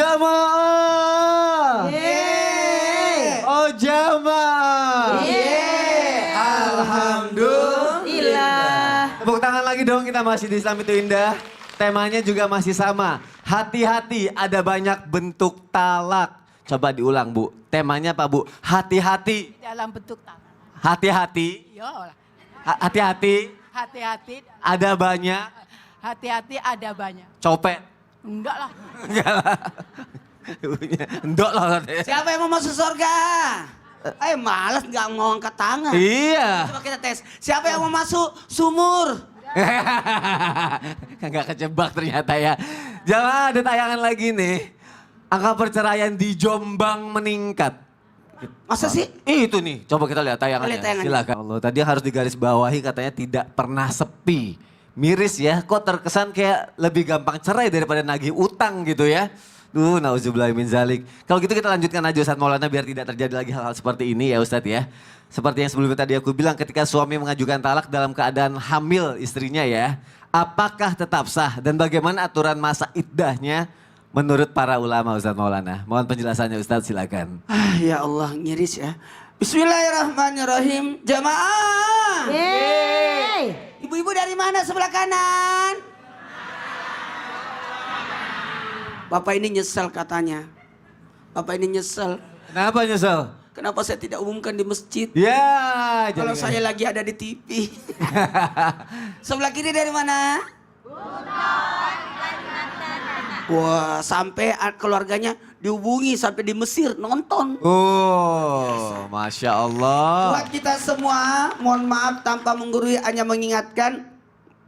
Jamaah. Yeay. Oh jamaah. Yeay. Alhamdulillah. Tepuk tangan lagi dong, kita masih di Islam itu Indah. Temanya juga masih sama. Hati-hati, ada banyak bentuk talak. Coba diulang Bu, temanya apa Bu? Hati-hati. Dalam bentuk tangan. Hati-hati. Iya, Hati-hati. hati-hati, Ada banyak. hati-hati ada banyak. Copet. Enggak lah. Enggak lah. Endok lah katanya. Siapa yang mau masuk surga? Malas nggak mau angkat tangan. Iya. Coba kita tes. Siapa yang mau masuk sumur? Kagak kejebak ternyata ya. Jangan ada tayangan lagi nih. Angka perceraian di Jombang meningkat. Masa sih? Itu nih, coba kita lihat tayangannya. Lihat tayangannya. Silakan. Allah, tadi harus digarisbawahi katanya tidak pernah sepi. Miris ya, kok terkesan kayak lebih gampang cerai daripada nagih utang gitu ya. Duh, nauzubillah min zalik. Kalau gitu kita lanjutkan aja Ustadz Maulana biar tidak terjadi lagi hal-hal seperti ini ya Ustadz ya. Seperti yang sebelumnya tadi aku bilang ketika suami mengajukan talak dalam keadaan hamil istrinya ya. Apakah tetap sah dan bagaimana aturan masa iddahnya menurut para ulama Ustadz Maulana? Mohon penjelasannya Ustadz silakan. Ya Allah, ngiris ya. Bismillahirrahmanirrahim. Jamaah. Yeay. Ibu-ibu dari mana sebelah kanan? Bapak ini nyesel katanya. Bapak ini nyesel. Kenapa nyesel? Kenapa saya tidak umumkan di masjid? Ya, Kalau jangan. saya lagi ada di TV. Sebelah kiri dari mana? Wah, sampai keluarganya dihubungi sampai di Mesir nonton. Oh, Masya Allah. Buat kita semua, mohon maaf tanpa menggurui hanya mengingatkan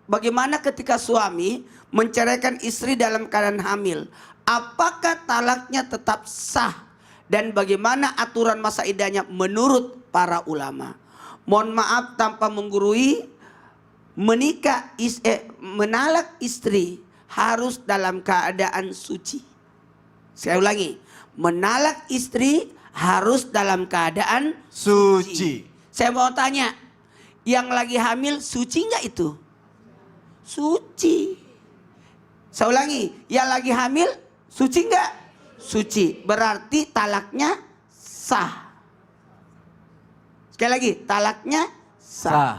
bagaimana ketika suami menceraikan istri dalam keadaan hamil. Apakah talaknya tetap sah? Dan bagaimana aturan masa iddahnya menurut para ulama? Mohon maaf tanpa menggurui, menalak istri harus dalam keadaan suci. Saya ulangi, menalak istri harus dalam keadaan Suci. Saya mau tanya, yang lagi hamil suci nggak itu? Suci. Saya ulangi, yang lagi hamil suci nggak? Suci. Berarti talaknya sah. Sekali lagi, talaknya sah. Sah.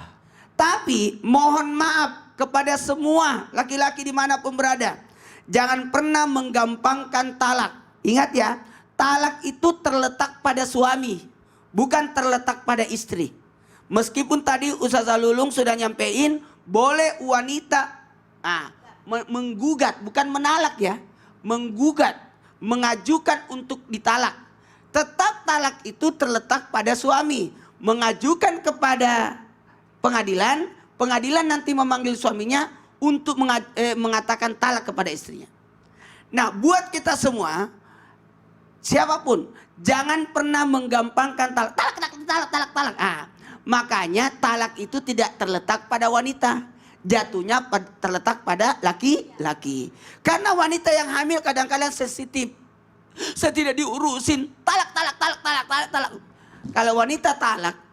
Tapi mohon maaf kepada semua laki-laki dimanapun berada. Jangan pernah menggampangkan talak. Ingat ya, talak itu terletak pada suami. Bukan terletak pada istri. Meskipun tadi Ustazah Lulung sudah nyampein, boleh wanita menggugat, bukan menalak ya. Menggugat, mengajukan untuk ditalak. Tetap talak itu terletak pada suami. Mengajukan kepada pengadilan, pengadilan nanti memanggil suaminya untuk mengatakan talak kepada istrinya. Nah, buat kita semua, siapapun, jangan pernah menggampangkan talak. Talak. Makanya talak itu tidak terletak pada wanita. Jatuhnya terletak pada laki-laki. Karena wanita yang hamil kadang-kadang sensitif. Saya tidak diurusin. Talak. Kalau wanita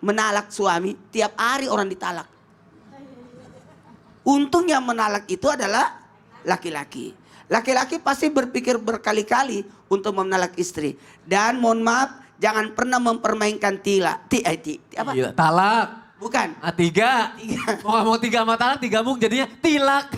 menalak suami, tiap hari orang ditalak. Untung yang menalak itu adalah laki-laki. Laki-laki pasti berpikir berkali-kali untuk menalak istri. Dan mohon maaf, jangan pernah mempermainkan apa? Talak. Bukan. Tiga. Mau nggak mau tiga sama talak, tiga mung jadinya tilak.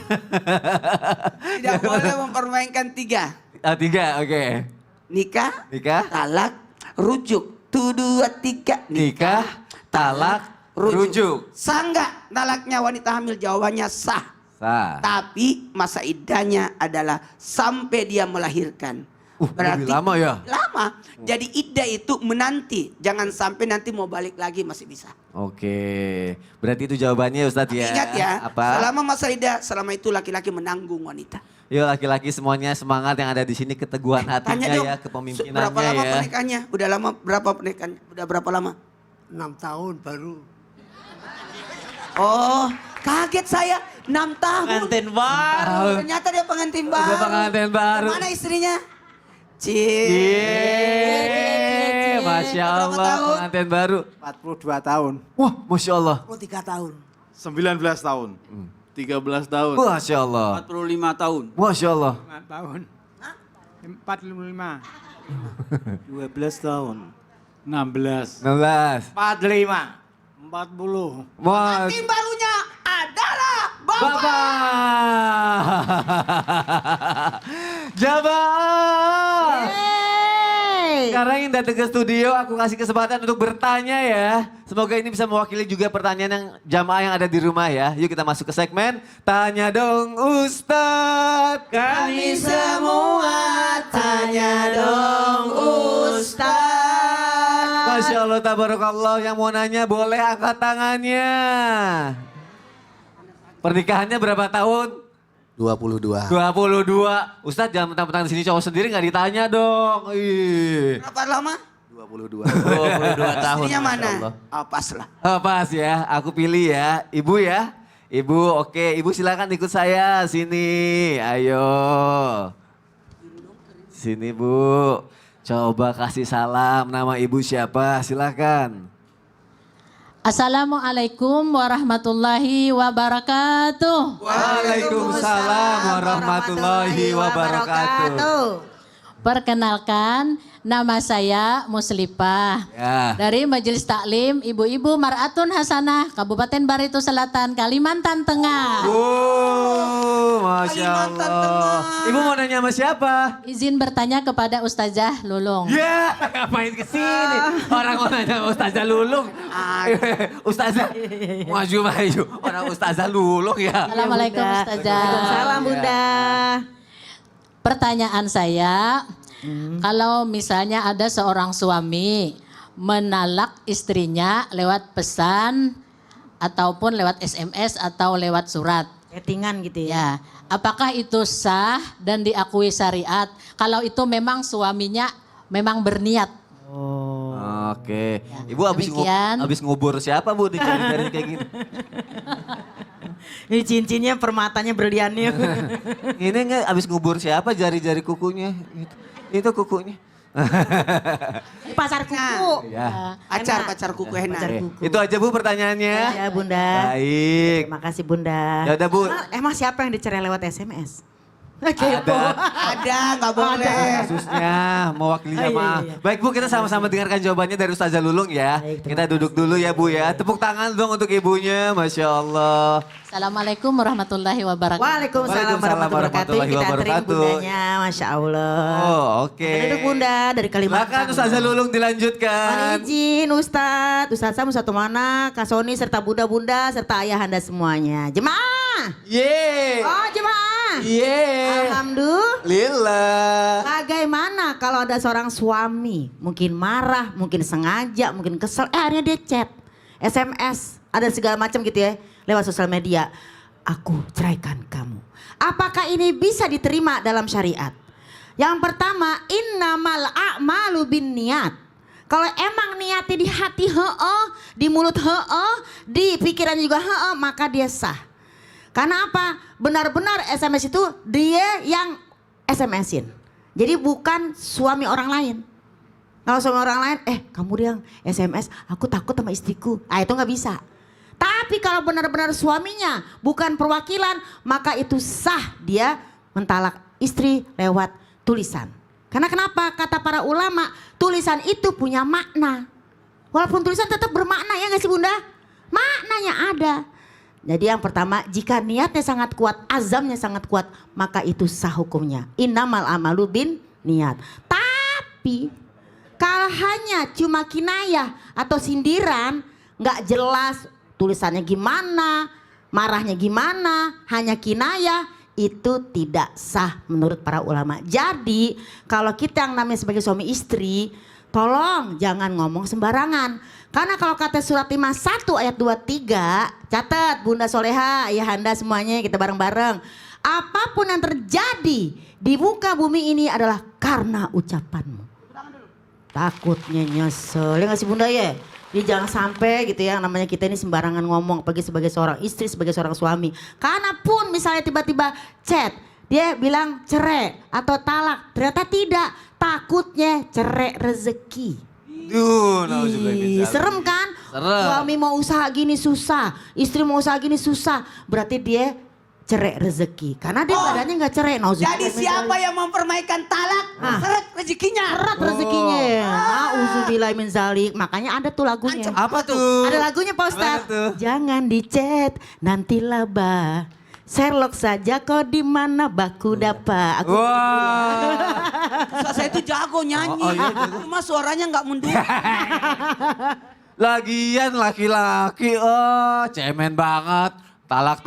Tidak boleh mempermainkan tiga. Tiga, oke. Nikah, Nikah. talak, rujuk. 1, 2, 3. Nikah, talak, rujuk. Sah nggak talaknya wanita hamil? Jawabannya sah. Sah. Tapi masa iddahnya adalah sampai dia melahirkan. Lebih lama ya? Lama. Jadi iddah itu menanti. Jangan sampai nanti mau balik lagi masih bisa. Oke. Berarti itu jawabannya Ustadz ya? Ingat ya, Apa? selama masa iddah, selama itu laki-laki menanggung wanita. Yuk laki-laki semuanya semangat yang ada di sini, keteguhan hatinya Tanya dong, ya, kepemimpinannya berapa lama ya. pernikahannya? Udah lama berapa pernikahannya? Udah berapa lama? 6 tahun baru. Oh, kaget saya. 6 tahun. Pengantin baru. Ternyata dia pengantin Udah baru. pengantin baru. Mana istrinya? Yeay, Masya Berapa Allah tahun? pengantin baru. 42 tahun. Wah, Masya Allah. 3 tahun. 19 tahun. 13 tahun. Masya Allah. 45 tahun. Masya Allah. 5 tahun. 45. 12 tahun. 16. 16. 45. 40. Mas Tim barunya adalah Bapak. Bapak. Jamaah. Sekarang yang datang ke studio aku kasih kesempatan untuk bertanya ya. Semoga ini bisa mewakili juga pertanyaan yang jamaah yang ada di rumah ya. Yuk kita masuk ke segmen Tanya Dong Ustadz. Kami semua tanya dong Ustaz. Masya Allah, tabarakallah. Yang mau nanya boleh angkat tangannya. Pernikahannya berapa tahun? 22. 22. Ustadz jangan mentang-mentang di sini cowok sendiri nggak ditanya dong. Ih. Berapa lama? 22. 22 tahun. Istrinya Masya mana? Allah. Oh, pas lah. Oh, pas ya, aku pilih ya. Ibu ya. Ibu, oke. Ibu silakan ikut saya sini. Ayo. Sini Bu. Coba kasih salam. Nama ibu siapa? Silakan. Assalamualaikum warahmatullahi wabarakatuh. Waalaikumsalam warahmatullahi wabarakatuh. Perkenalkan, nama saya Muslipah. Ya. Dari Majelis Taklim Ibu-Ibu Mar'atun Hasanah, Kabupaten Barito Selatan, Kalimantan Tengah. Masya Kalimantan Allah. Tengah. Ibu mau nanya sama siapa? Izin bertanya kepada Ustazah Lulung. Ya, ngapain kesini? Orang mau nanya sama Ustazah Lulung. Ustazah, maju. Orang Ustazah Lulung ya. Assalamualaikum Ustazah. Salam Bunda. Pertanyaan saya, kalau misalnya ada seorang suami menalak istrinya lewat pesan ataupun lewat SMS atau lewat surat. Chattingan gitu ya. Ya, apakah itu sah dan diakui syariat? Kalau itu memang suaminya memang berniat. Oke. Ya, Ibu demikian. habis ngubur siapa Bu dicari-cari kayak gini? Ini cincinnya permatanya berlian nih. Ini enggak habis ngubur siapa jari-jari kukunya? Itu kukunya. Pasar kuku. Ya. Pacar kuku enak. Pacar Oke. kuku. Itu aja Bu pertanyaannya. Ya Bunda. Baik. Terima kasih Bunda. Ya udah Bu. Emang siapa yang dicerai lewat SMS? Ada, nggak boleh. Kasusnya mewakili Oh, iya, jamaah. iya. Baik Bu, kita sama-sama dengarkan jawabannya dari Ustazah Lulung ya. Baik, terima Kita duduk dulu ya Bu ya. Tepuk tangan dong untuk ibunya, Masya Allah. Assalamualaikum warahmatullahi wabarakatuh. Waalaikumsalam Waalaikumsalam warahmatullahi wabarakatuh. Kita anterin wabarakatuh. bundanya, Masya Allah. Oh oke. Duduk Bunda dari Kalimantan. Silakan Ustazah Lulung Mohon dilanjutkan. izin Ustadz, Ustadz Sam, Ustadz Mana, Kak Soni, serta bunda-bunda, serta ayahanda semuanya. Jemaah! Yeay. Oh jemaah! Yeay. Alhamdulillah. Lila. Bagaimana kalau ada seorang suami mungkin marah, mungkin sengaja, mungkin kesel, akhirnya dia chat, SMS, ada segala macam gitu ya lewat sosial media. Aku ceraikan kamu. Apakah ini bisa diterima dalam syariat? Yang pertama, innamal a'malu bin niat. Kalau emang niatnya di hati di mulut di pikiran juga maka dia sah. Karena apa? Benar-benar SMS itu dia yang SMS-in. Jadi bukan suami orang lain. Kalau suami orang lain, kamu dia yang SMS, aku takut sama istriku. Itu nggak bisa. Tapi kalau benar-benar suaminya bukan perwakilan, maka itu sah dia mentalak istri lewat tulisan. Karena kenapa? Kata para ulama, tulisan itu punya makna. Walaupun tulisan tetap bermakna ya nggak sih Bunda? Maknanya ada. Jadi yang pertama, jika niatnya sangat kuat, azamnya sangat kuat, maka itu sah hukumnya. Innamal amalu bin niat. Tapi kalau hanya cuma kinayah atau sindiran, nggak jelas tulisannya gimana, marahnya gimana, hanya kinayah, itu tidak sah menurut para ulama. Jadi kalau kita yang namanya sebagai suami istri, tolong jangan ngomong sembarangan. Karena kalau kata surat 51 ayat 23, catat Bunda Soleha, Ayahanda semuanya kita bareng-bareng. Apapun yang terjadi di muka bumi ini adalah karena ucapanmu. Takutnya nyesel, ya gak sih Bunda ya? Jadi jangan sampai gitu ya, namanya kita ini sembarangan ngomong, apalagi sebagai seorang istri, sebagai seorang suami. Karena pun misalnya tiba-tiba chat, dia bilang cerai atau talak, ternyata tidak, takutnya cerai rezeki. Serem kan? Serem. Suami mau usaha gini susah, istri mau usaha gini susah. Berarti dia cerai rezeki. Karena dia badannya nggak cerai. Jadi siapa yang mempermainkan talak, seret rezekinya. Erat rezekinya. Nauzubillah min zalik. Makanya ada tuh lagunya. Apa tuh? Ada lagunya Pak Ustadz. Mana tuh? Jangan dicet, nanti laba. Sherlock saja kau di mana baku dapa. Aku Wah. Saya itu jago nyanyi. Cuma suaranya nggak mendukung. Lagian laki-laki, oh cemen banget. Talak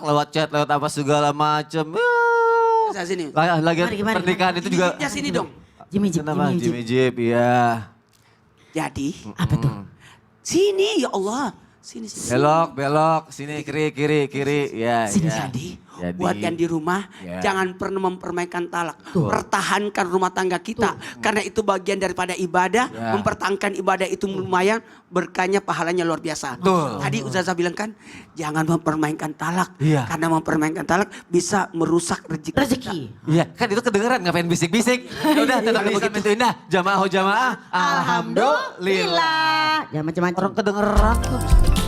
lewat chat, lewat apa segala macem. Saya sini. Lagian Mari. pernikahan itu juga. Ya sini dong. Jimmy Jeep, Kenapa? Jimmy Jeep, iya. Jadi Apa tuh? sini ya Allah. Sini. Belok, sini kiri, ya. Sini. Ya. Jadi, buat yang di rumah, Ya. jangan pernah mempermainkan talak. Pertahankan rumah tangga kita. Karena itu bagian daripada ibadah. Ya. Mempertahankan ibadah itu lumayan, berkahnya pahalanya luar biasa. Betul. Tadi Ustazah bilang kan, jangan mempermainkan talak. Iya. Karena mempermainkan talak bisa merusak rezeki. Rezeki. Iya, kan itu kedengeran ngapain bisik-bisik. Ya udah tetap di Islam itu indah. Jamaah. Alhamdulillah. Alhamdulillah. Jangan macam-macam. Orang kedengeran tuh.